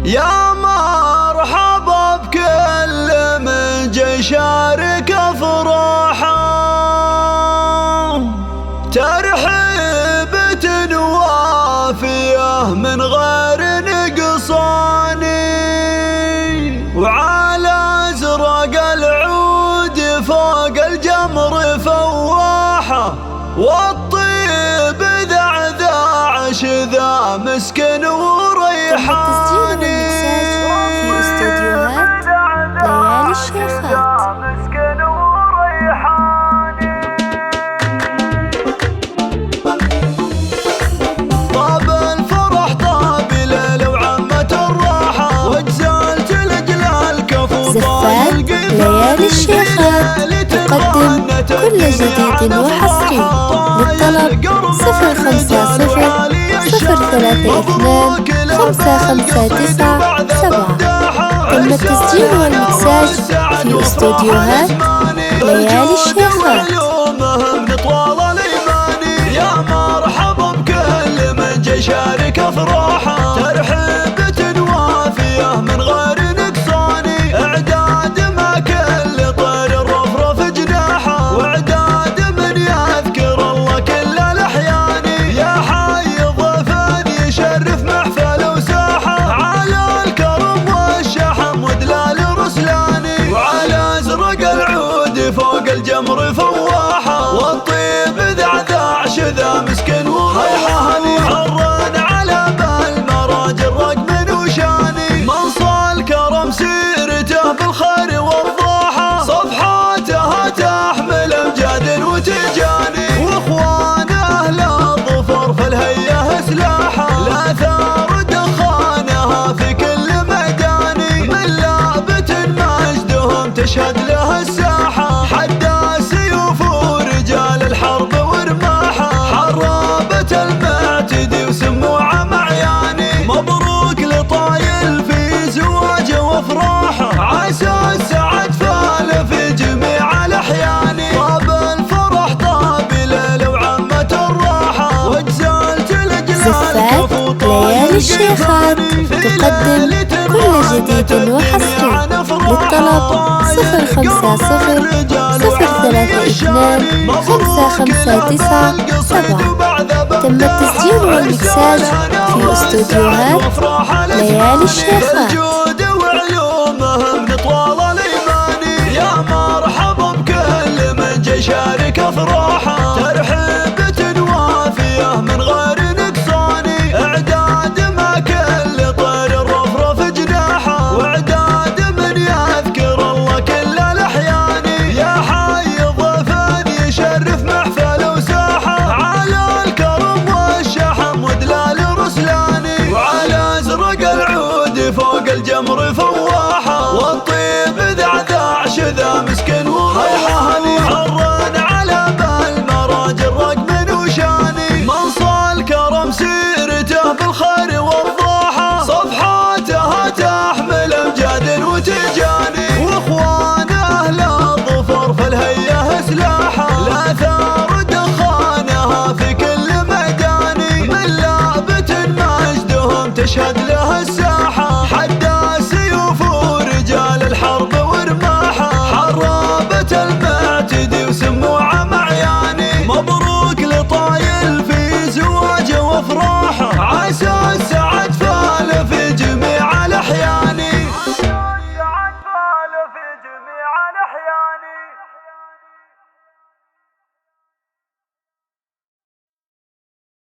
يا مرحبا بكل من جا يشارك افراحه، ترحيبة وافية من غير نقصان، وعلى ازرق العود فوق الجمر فواحه، والطيب ذعذاعش ذا مسكن وريحاني. في استوديوهات ليالي الشيخات. طاب الفرح طاب ليلة وعمت الراحة، واجزلت الجلال كفو زفات ليالي الشيخات تقدم كل جديد وحصري. للطلب 054-032-559-7. تم التسجيل والمكساج في استوديوهات ليالي الشيخات. يا مرحبا بكل من جا يشارك افراحه، ترحيبة وافية من غير نقصان، اعداد ما كل طير الرفرف جناحه، واعداد من يذكر الله كل الاحيان. يا حي ضيفان يشرف محفل وساحه، على الكرم والشحم ودلال رسلاني، وعلى ازرق العود فوق الجمر فواحه، والطيب ذعذاعش ذا مسكن وريحاني. حران على بالمراجل رقم وشاني، منصى الكرم سيرته بالخير والضاحه، صفحاتها تحمل امجاد وتجاني، واخوانه لا ظفر فالهيه سلاحه، لا ثار دخانها في كل ميدان، من لابة مجدهم تشهد له الساحه، حدا سيوف ورجال الحرب ورماحه، حرابة المعتدي وسموعه معياني. مبروك لطايل في زواجه وافراحه، عسى السعد فال في جميع الاحيان. طاب الفرح طاب ليله وعمت الراحه، واجزلت الجلال كفو ليالي الشيخات تقدم كل جديد وحصري. للطلب 054-032-559-7. تم التسجيل والمكساج في استوديوهات ليالي الشيخات. يا مرحبا بكل من جا يشارك افراحه، ترحيبة وافية من غير نقصان، اعداد ما كل طير الرفرف جناحه، واعداد من يذكر الله كل الاحيان. يا حي ضيفان يشرف محفل وساحه، على الكرم والشحم ودلال رسلاني، وعلى ازرق العود فوق الجمر فواحه، والطيب ذعذاعش ذا مسكن وريحاني. حران على بالمراجل رقم وشاني، منصى الكرم سيرته بالخير والضاحه، صفحاتها تحمل امجاد وتجاني، واخوانه لا ظفر فالهيه سلاحه، لا ثار دخانها في كل ميدان، من لابة مجدهم تشهد له الساحه، حدا سيوف ورجال الحرب ورماحه، حرابة المعتدي وسموعه معياني. مبروك لطايل في زواجه وافراحه، عسى السعد